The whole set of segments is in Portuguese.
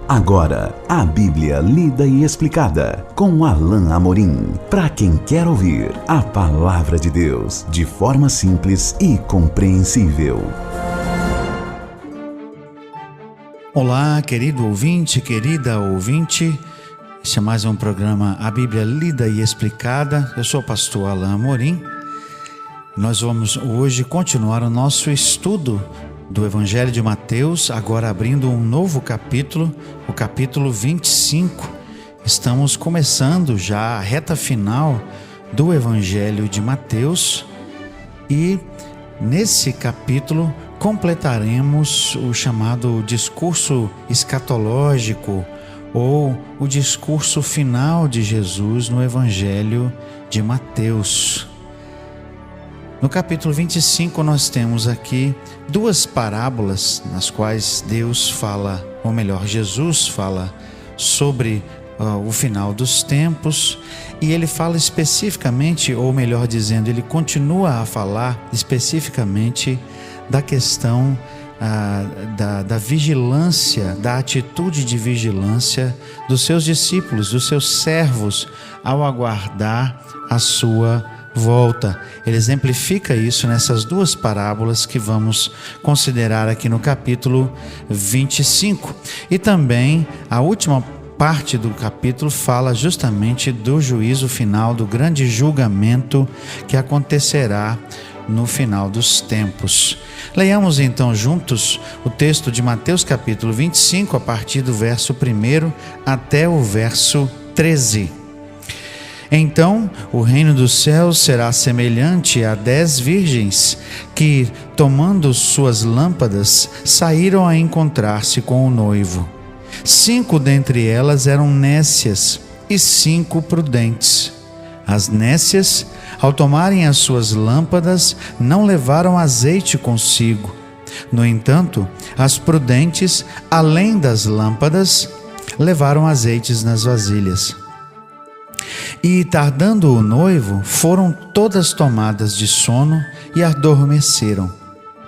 Agora, a Bíblia lida e explicada com Alain Amorim. Para quem quer ouvir a palavra de Deus de forma simples e compreensível. Olá, querido ouvinte, querida ouvinte. Este é mais um programa A Bíblia Lida e Explicada. Eu sou o pastor Alain Amorim. Nós vamos hoje continuar o nosso estudo do Evangelho de Mateus, agora abrindo um novo capítulo, o capítulo 25. Estamos começando já a reta final do Evangelho de Mateus e nesse capítulo completaremos o chamado discurso escatológico ou o discurso final de Jesus no Evangelho de Mateus. No capítulo 25 nós temos aqui duas parábolas nas quais Deus fala, ou melhor, Jesus fala sobre o final dos tempos, e ele fala especificamente, ou melhor dizendo, ele continua a falar especificamente da questão da vigilância, da atitude de vigilância dos seus discípulos, dos seus servos, ao aguardar a sua volta. Ele exemplifica isso nessas duas parábolas que vamos considerar aqui no capítulo 25. E também a última parte do capítulo fala justamente do juízo final, do grande julgamento que acontecerá no final dos tempos. Leiamos então juntos o texto de Mateus capítulo 25, a partir do verso 1 até o verso 13. Então o reino dos céus será semelhante a 10 virgens que, tomando suas lâmpadas, saíram a encontrar-se com o noivo. 5 dentre elas eram nécias e 5 prudentes. As nécias, ao tomarem as suas lâmpadas, não levaram azeite consigo. No entanto, as prudentes, além das lâmpadas, levaram azeites nas vasilhas. E, tardando o noivo, foram todas tomadas de sono e adormeceram.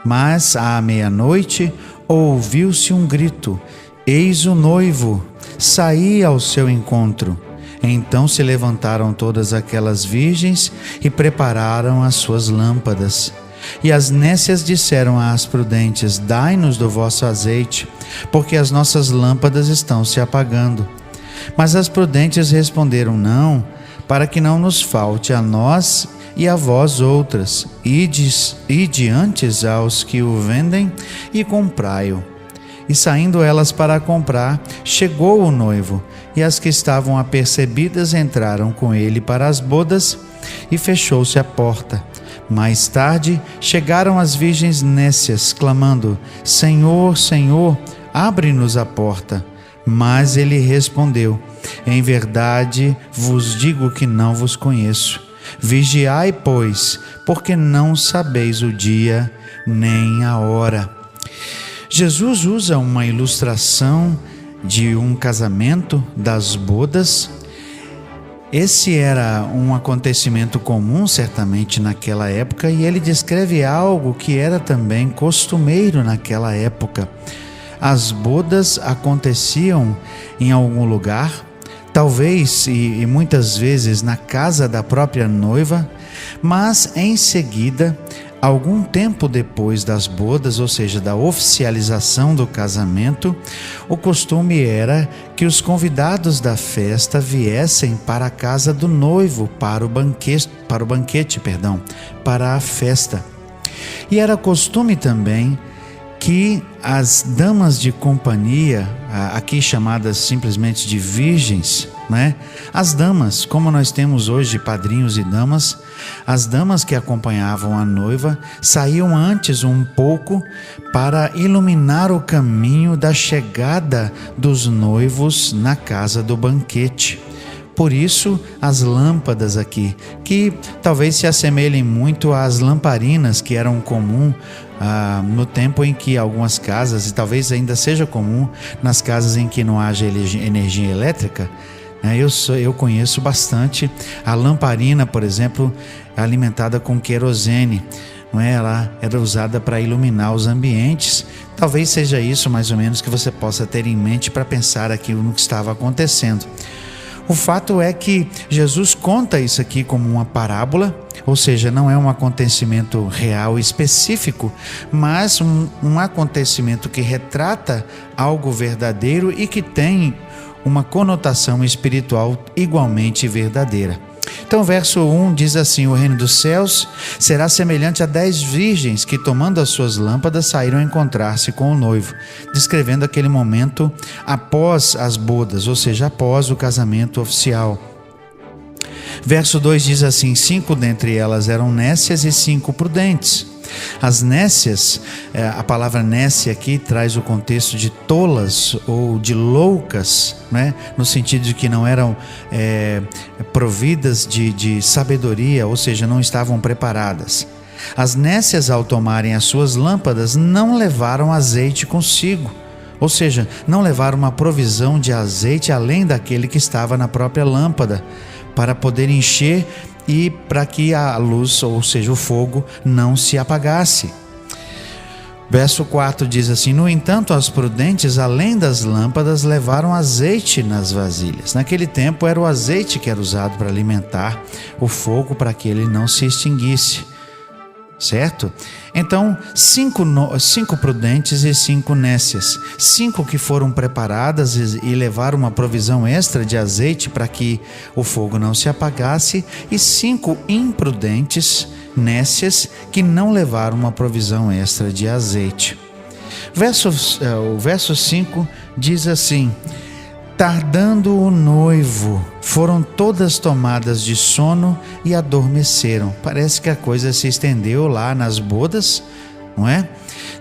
Mas, à meia-noite, ouviu-se um grito: eis o noivo, saí ao seu encontro. Então se levantaram todas aquelas virgens e prepararam as suas lâmpadas. E as nécias disseram às prudentes: dai-nos do vosso azeite, porque as nossas lâmpadas estão se apagando. Mas as prudentes responderam: não, para que não nos falte a nós e a vós outras. Ide antes aos que o vendem e comprai-o. E saindo elas para comprar, chegou o noivo, e as que estavam apercebidas entraram com ele para as bodas, e fechou-se a porta. Mais tarde chegaram as virgens nécias, clamando: Senhor, Senhor, abre-nos a porta. Mas ele respondeu: em verdade vos digo que não vos conheço. Vigiai, pois, porque não sabeis o dia nem a hora. Jesus usa uma ilustração de um casamento, das bodas. Esse era um acontecimento comum, certamente, naquela época, e ele descreve algo que era também costumeiro naquela época. As bodas aconteciam em algum lugar, talvez e muitas vezes na casa da própria noiva, mas em seguida, algum tempo depois das bodas, ou seja, da oficialização do casamento, o costume era que os convidados da festa viessem para a casa do noivo, para a festa. E era costume também que as damas de companhia, aqui chamadas simplesmente de virgens, né? As damas, como nós temos hoje padrinhos e damas, as damas que acompanhavam a noiva saíam antes um pouco para iluminar o caminho da chegada dos noivos na casa do banquete. Por isso, as lâmpadas aqui, que talvez se assemelhem muito às lamparinas que eram comum no tempo em que algumas casas, e talvez ainda seja comum nas casas em que não haja energia elétrica. Eu conheço bastante a lamparina, por exemplo, alimentada com querosene. não é? Ela era usada para iluminar os ambientes. Talvez seja isso mais ou menos que você possa ter em mente para pensar aquilo no que estava acontecendo. O fato é que Jesus conta isso aqui como uma parábola, ou seja, não é um acontecimento real específico, mas um acontecimento que retrata algo verdadeiro e que tem uma conotação espiritual igualmente verdadeira. Então, verso 1 diz assim: o reino dos céus será semelhante a 10 virgens que, tomando as suas lâmpadas, saíram a encontrar-se com o noivo, descrevendo aquele momento após as bodas, ou seja, após o casamento oficial. Verso 2 diz assim: 5 dentre elas eram nécias e 5 prudentes. As nécias, a palavra nécia aqui traz o contexto de tolas ou de loucas, né? No sentido de que não eram providas de sabedoria, ou seja, não estavam preparadas. As nécias, ao tomarem as suas lâmpadas, não levaram azeite consigo, ou seja, não levaram uma provisão de azeite além daquele que estava na própria lâmpada, para poder encher e para que a luz, ou seja, o fogo, não se apagasse. Verso 4 diz assim: no entanto, as prudentes, além das lâmpadas, levaram azeite nas vasilhas. Naquele tempo era o azeite que era usado para alimentar o fogo, para que ele não se extinguisse. Certo? Então, 5 prudentes e 5 nécias. 5 que foram preparadas e levaram uma provisão extra de azeite para que o fogo não se apagasse, e 5 imprudentes, nécias, que não levaram uma provisão extra de azeite. O verso 5 diz assim: tardando o noivo, foram todas tomadas de sono e adormeceram. Parece que a coisa se estendeu lá nas bodas, não é?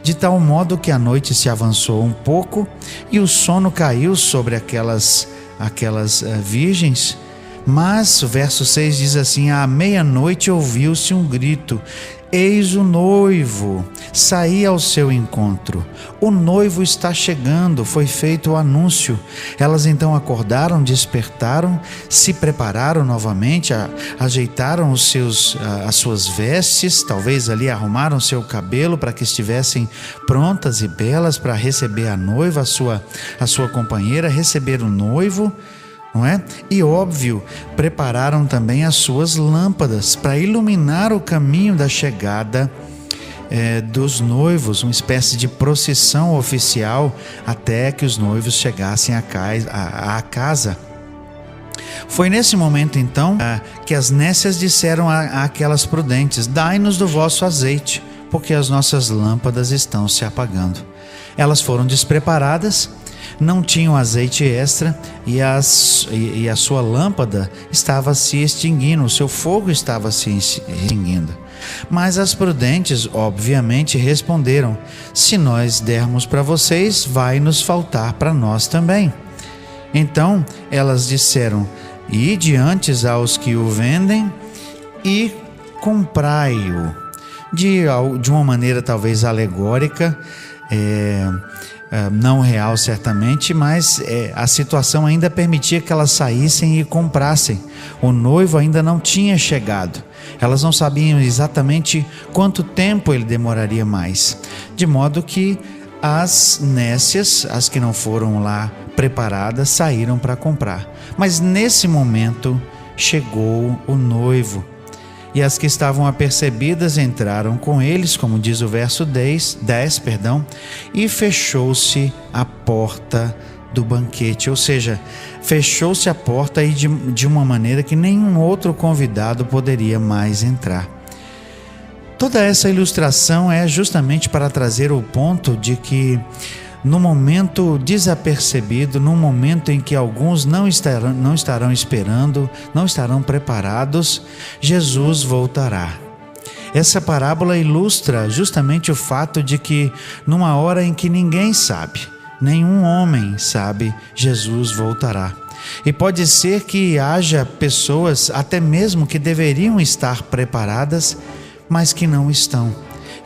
De tal modo que a noite se avançou um pouco e o sono caiu sobre aquelas virgens. Mas o verso 6 diz assim: à meia-noite ouviu-se um grito: eis o noivo, saí ao seu encontro, o noivo está chegando, foi feito o anúncio. Elas então acordaram, despertaram, se prepararam novamente, ajeitaram as suas vestes, talvez ali arrumaram seu cabelo para que estivessem prontas e belas para receber a noiva, a sua companheira, receber o noivo, não é? E óbvio, prepararam também as suas lâmpadas para iluminar o caminho da chegada dos noivos, uma espécie de procissão oficial até que os noivos chegassem à casa. Foi nesse momento então que as nécias disseram àquelas prudentes: dai-nos do vosso azeite, porque as nossas lâmpadas estão se apagando. Elas foram despreparadas, não tinham azeite extra e a sua lâmpada estava se extinguindo, o seu fogo estava se extinguindo. Mas as prudentes, obviamente, responderam: se nós dermos para vocês, vai nos faltar para nós também. Então elas disseram: ide antes aos que o vendem e comprai-o. De uma maneira talvez alegórica, não real certamente, mas a situação ainda permitia que elas saíssem e comprassem. O noivo ainda não tinha chegado. Elas não sabiam exatamente quanto tempo ele demoraria mais, de modo que as nécias, as que não foram lá preparadas, saíram para comprar. Mas nesse momento chegou o noivo, e as que estavam apercebidas entraram com eles, como diz o verso 10, e fechou-se a porta do banquete, ou seja, fechou-se a porta e de uma maneira que nenhum outro convidado poderia mais entrar. Toda essa ilustração é justamente para trazer o ponto de que no momento desapercebido, no momento em que alguns não estarão esperando, não estarão preparados, Jesus voltará. Essa parábola ilustra justamente o fato de que numa hora em que ninguém sabe, nenhum homem sabe, Jesus voltará. E pode ser que haja pessoas até mesmo que deveriam estar preparadas, mas que não estão.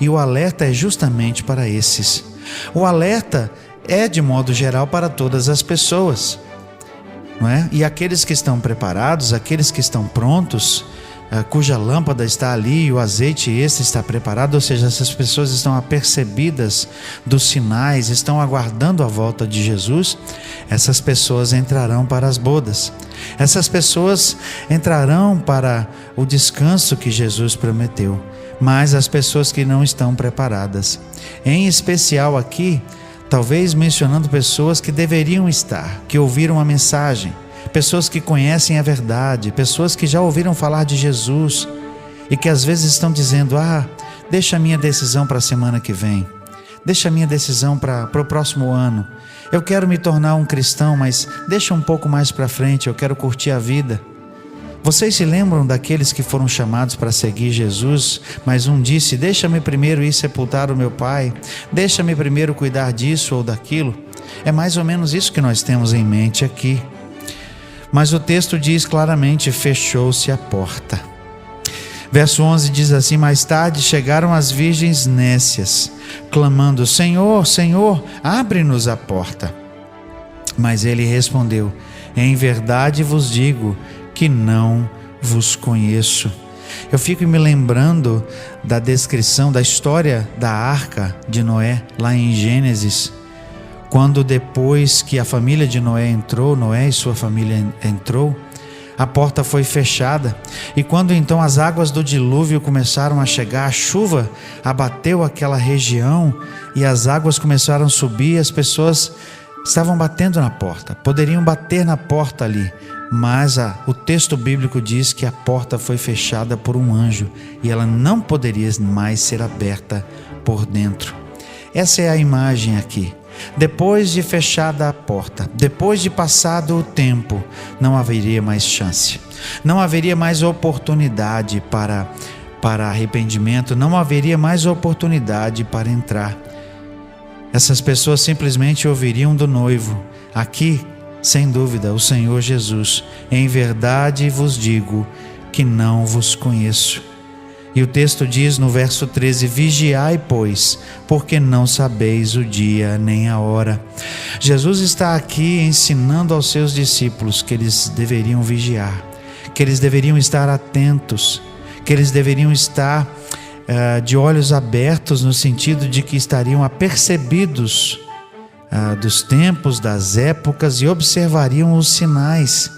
E o alerta é justamente para esses. O alerta é de modo geral para todas as pessoas, não é? E aqueles que estão preparados, aqueles que estão prontos, cuja lâmpada está ali e o azeite está preparado, ou seja, essas pessoas estão apercebidas dos sinais, estão aguardando a volta de Jesus, essas pessoas entrarão para as bodas. Essas pessoas entrarão para o descanso que Jesus prometeu, mas as pessoas que não estão preparadas, em especial aqui, talvez mencionando pessoas que deveriam estar, que ouviram a mensagem, pessoas que conhecem a verdade, pessoas que já ouviram falar de Jesus e que às vezes estão dizendo: deixa a minha decisão para a semana que vem, deixa a minha decisão para o próximo ano, eu quero me tornar um cristão, mas deixa um pouco mais para frente, eu quero curtir a vida. Vocês se lembram daqueles que foram chamados para seguir Jesus, mas um disse: deixa-me primeiro ir sepultar o meu pai, deixa-me primeiro cuidar disso ou daquilo? É mais ou menos isso que nós temos em mente aqui. Mas o texto diz claramente: fechou-se a porta. Verso 11 diz assim: mais tarde chegaram as virgens nécias, clamando: Senhor, Senhor, abre-nos a porta. Mas ele respondeu: em verdade vos digo que não vos conheço. Eu fico me lembrando da descrição da história da arca de Noé, lá em Gênesis, quando depois que a família de Noé entrou, Noé e sua família entrou, a porta foi fechada, e quando então as águas do dilúvio começaram a chegar, a chuva abateu aquela região e as águas começaram a subir, as pessoas estavam batendo na porta, poderiam bater na porta ali, mas o texto bíblico diz que a porta foi fechada por um anjo e ela não poderia mais ser aberta por dentro. Essa é a imagem aqui. Depois de fechada a porta, depois de passado o tempo, não haveria mais chance, não haveria mais oportunidade para arrependimento, não haveria mais oportunidade para entrar. Essas pessoas simplesmente ouviriam do noivo, aqui, sem dúvida, o Senhor Jesus: em verdade vos digo que não vos conheço. E o texto diz no verso 13: vigiai, pois, porque não sabeis o dia nem a hora. Jesus está aqui ensinando aos seus discípulos que eles deveriam vigiar, que eles deveriam estar atentos, que eles deveriam estar de olhos abertos, no sentido de que estariam apercebidos dos tempos, das épocas, e observariam os sinais.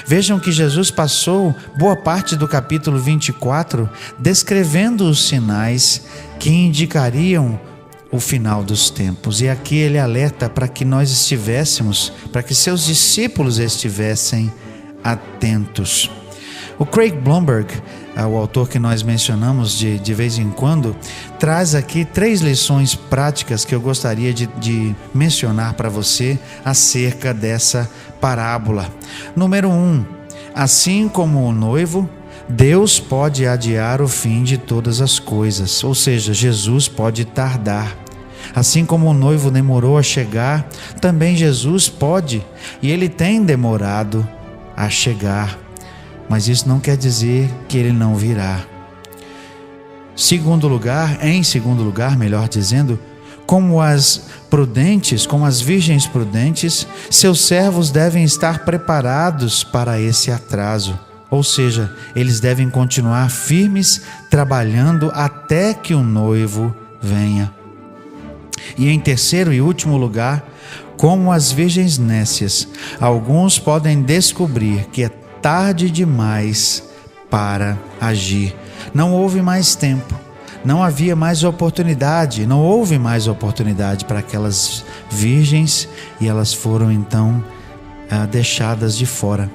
Vejam que Jesus passou boa parte do capítulo 24 descrevendo os sinais que indicariam o final dos tempos. E aqui ele alerta para que nós estivéssemos, para que seus discípulos estivessem atentos. O Craig Blomberg, o autor que nós mencionamos de vez em quando, traz aqui 3 lições práticas que eu gostaria de mencionar para você acerca dessa parábola. Número 1, assim como o noivo, Deus pode adiar o fim de todas as coisas, ou seja, Jesus pode tardar. Assim como o noivo demorou a chegar, também Jesus pode, e ele tem demorado a chegar. Mas isso não quer dizer que ele não virá. Em segundo lugar, melhor dizendo, como as virgens prudentes, seus servos devem estar preparados para esse atraso. Ou seja, eles devem continuar firmes, trabalhando até que o noivo venha. E em terceiro e último lugar, como as virgens nécias, alguns podem descobrir que é tarde demais para agir. Não houve mais tempo, não havia mais oportunidade, não houve mais oportunidade para aquelas virgens, e elas foram então deixadas de fora.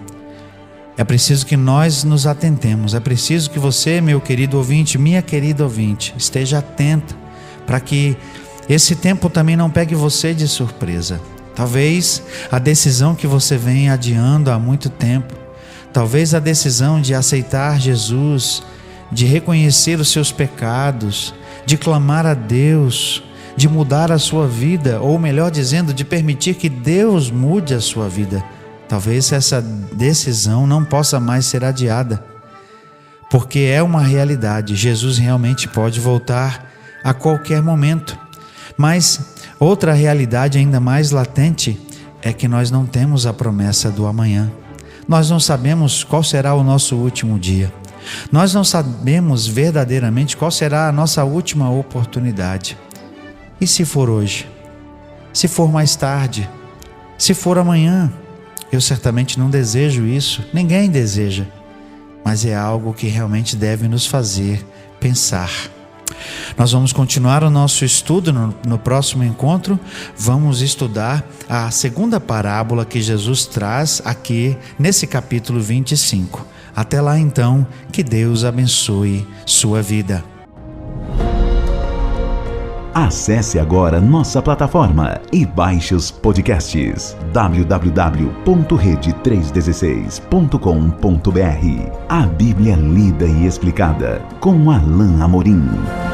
É preciso que nós nos atentemos, é preciso que você, meu querido ouvinte, minha querida ouvinte, esteja atenta para que esse tempo também não pegue você de surpresa. Talvez a decisão que você vem adiando há muito tempo, talvez a decisão de aceitar Jesus, de reconhecer os seus pecados, de clamar a Deus, de mudar a sua vida, ou melhor dizendo, de permitir que Deus mude a sua vida. Talvez essa decisão não possa mais ser adiada, porque é uma realidade. Jesus realmente pode voltar a qualquer momento. Mas outra realidade ainda mais latente é que nós não temos a promessa do amanhã. Nós não sabemos qual será o nosso último dia. Nós não sabemos verdadeiramente qual será a nossa última oportunidade. E se for hoje? Se for mais tarde? Se for amanhã? Eu certamente não desejo isso, ninguém deseja, mas é algo que realmente deve nos fazer pensar. Nós vamos continuar o nosso estudo no próximo encontro. Vamos estudar a segunda parábola que Jesus traz aqui nesse capítulo 25. Até lá então, que Deus abençoe sua vida. Acesse agora nossa plataforma e baixe os podcasts www.rede316.com.br. A Bíblia lida e explicada com Alain Amorim.